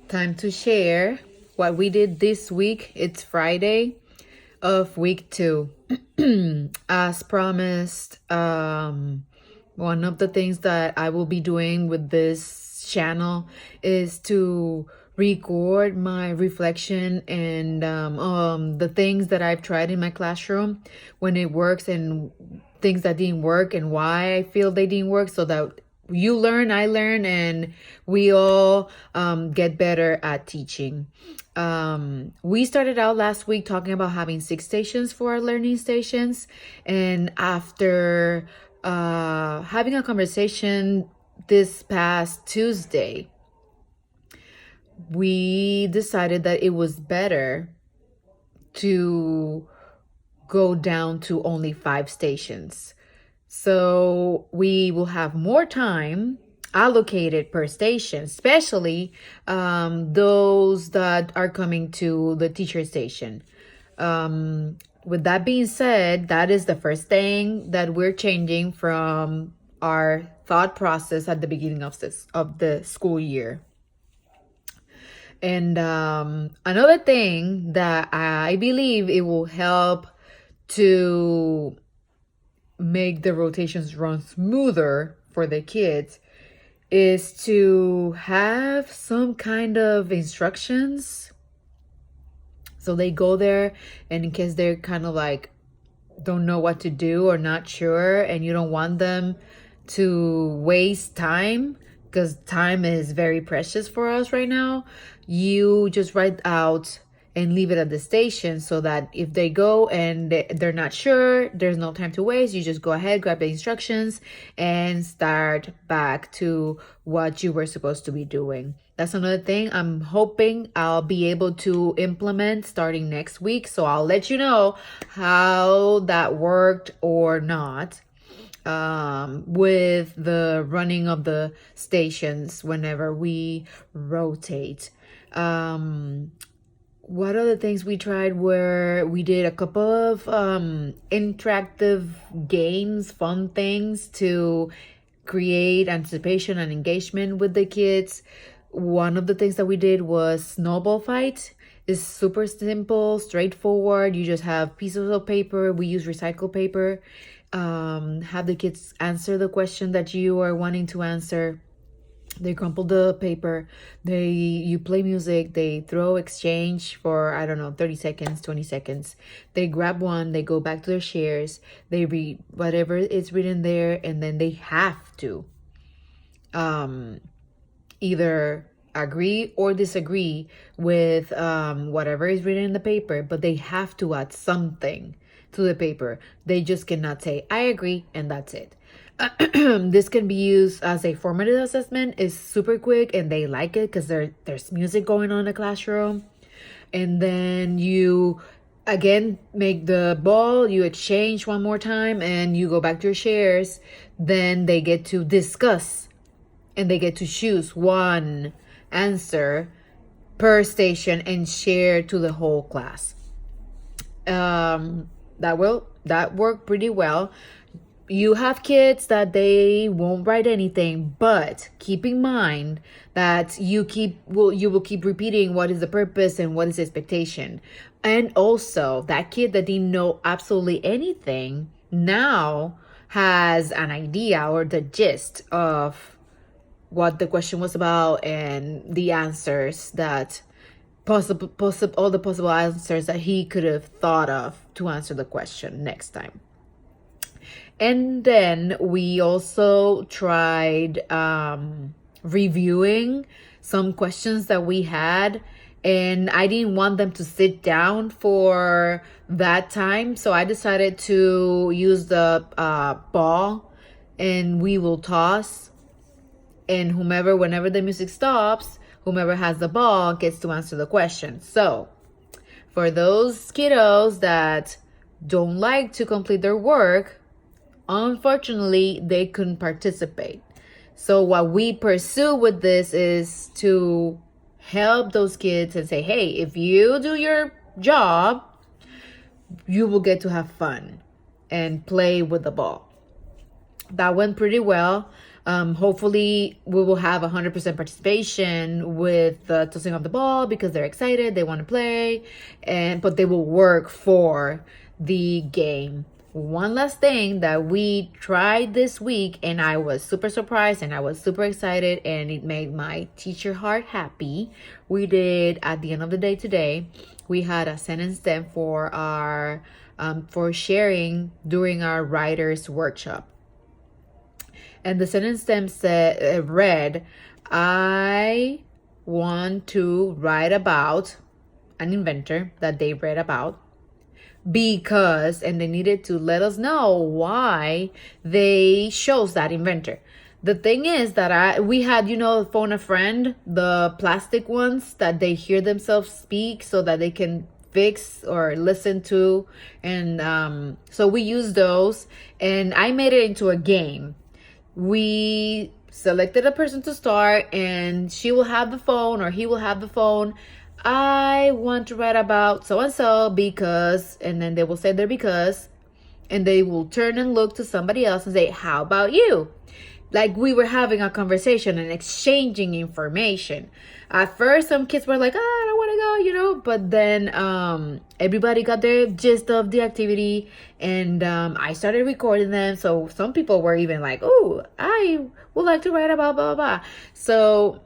Time to share what we did this week. It's Friday of week 2. As promised, one of the things that I will be doing with this channel is to record my reflection and the things that I've tried in my classroom when it works and things that didn't work and why I feel they didn't work, so that you learn, I learn, and we all get better at teaching. We started out last week talking about having 6 stations for our learning stations. And after having a conversation this past Tuesday, we decided that it was better to go down to only 5 stations. So we will have more time allocated per station, especially those that are coming to the teacher station. With that being said, that is the first thing that we're changing from our thought process at the beginning of the school year. And another thing that I believe it will help to make the rotations run smoother for the kids is to have some kind of instructions, so they go there, and in case they're kind of like don't know what to do or not sure, and you don't want them to waste time, because time is very precious for us right now, you just write out and leave it at the station, so that if they go and they're not sure, there's no time to waste. You just go ahead, grab the instructions, and start back to what you were supposed to be doing. That's another thing I'm hoping I'll be able to implement starting next week. So I'll let you know how that worked or not with the running of the stations whenever we rotate. What other things we tried were we did a couple of interactive games, fun things to create anticipation and engagement with the kids. One of the things that we did was snowball fight. It's super simple, straightforward. You just have pieces of paper. We use recycled paper. Have the kids answer the question that you are wanting to answer. They crumple the paper, you play music, they throw exchange for, I don't know, 30 seconds, 20 seconds. They grab one, they go back to their chairs, they read whatever is written there, and then they have to either agree or disagree with whatever is written in the paper, but they have to add something to the paper. They just cannot say, I agree, and that's it. This can be used as a formative assessment. It's super quick, and they like it because there's music going on in the classroom. And then you again make the ball, you exchange one more time, and you go back to your chairs. Then they get to discuss, and they get to choose one answer per station and share to the whole class. That worked pretty well. You have kids that they won't write anything, but keep in mind that you will keep repeating what is the purpose and what is the expectation. And also, that kid that didn't know absolutely anything now has an idea or the gist of what the question was about and the answers that all the possible answers that he could have thought of to answer the question next time. And then we also tried reviewing some questions that we had, and I didn't want them to sit down for that time, so I decided to use the ball, and we will toss, and whenever the music stops, whomever has the ball gets to answer the question. So for those kiddos that don't like to complete their work, unfortunately, they couldn't participate. So what we pursue with this is to help those kids and say, hey, if you do your job, you will get to have fun and play with the ball. That went pretty well. Hopefully we will have 100% participation with the tossing of the ball because they're excited, they want to play, but they will work for the game. One last thing that we tried this week, and I was super surprised and I was super excited, and it made my teacher heart happy. We did, at the end of the day today, we had a sentence stem for our for sharing during our writers workshop. And the sentence stem read, I want to write about an inventor that they read about because, and they needed to let us know why they chose that inventor. The thing is that we had, phone a friend, the plastic ones that they hear themselves speak so that they can fix or listen to. And so we used those, and I made it into a game. We selected a person to start, and she will have the phone or he will have the phone. I want to write about so and so because, and then they will say their because, and they will turn and look to somebody else and say, how about you? Like we were having a conversation and exchanging information. At first, some kids were like, oh, I don't want to go, but then everybody got their gist of the activity, and I started recording them. So some people were even like, oh, I would like to write about blah, blah, blah. So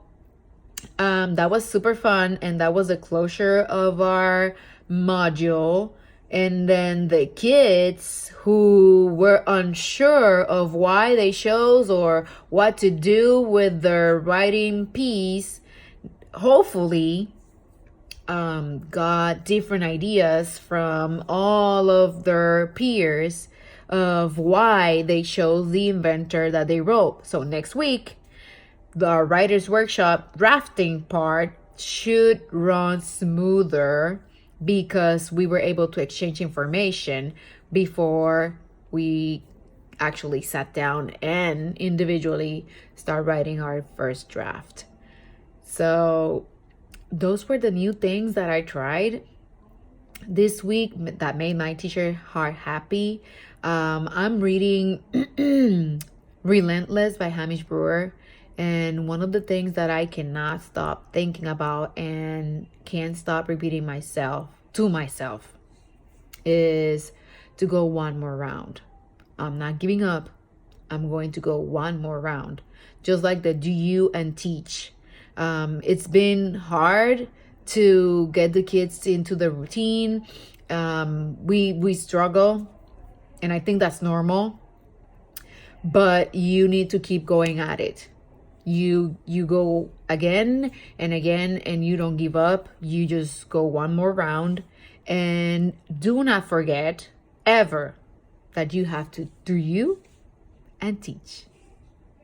that was super fun, and that was a closure of our module. And then the kids who were unsure of why they chose or what to do with their writing piece, hopefully got different ideas from all of their peers of why they chose the inventor that they wrote. So next week, the writer's workshop drafting part should run smoother because we were able to exchange information before we actually sat down and individually start writing our first draft. So those were the new things that I tried this week that made my teacher heart happy. I'm reading Relentless by Hamish Brewer. And one of the things that I cannot stop thinking about and can't stop repeating to myself is to go one more round. I'm not giving up. I'm going to go one more round. Just like the do you and teach. It's been hard to get the kids into the routine. We struggle, and I think that's normal. But you need to keep going at it. You go again and again, and you don't give up. You just go one more round, and do not forget ever that you have to do you and teach.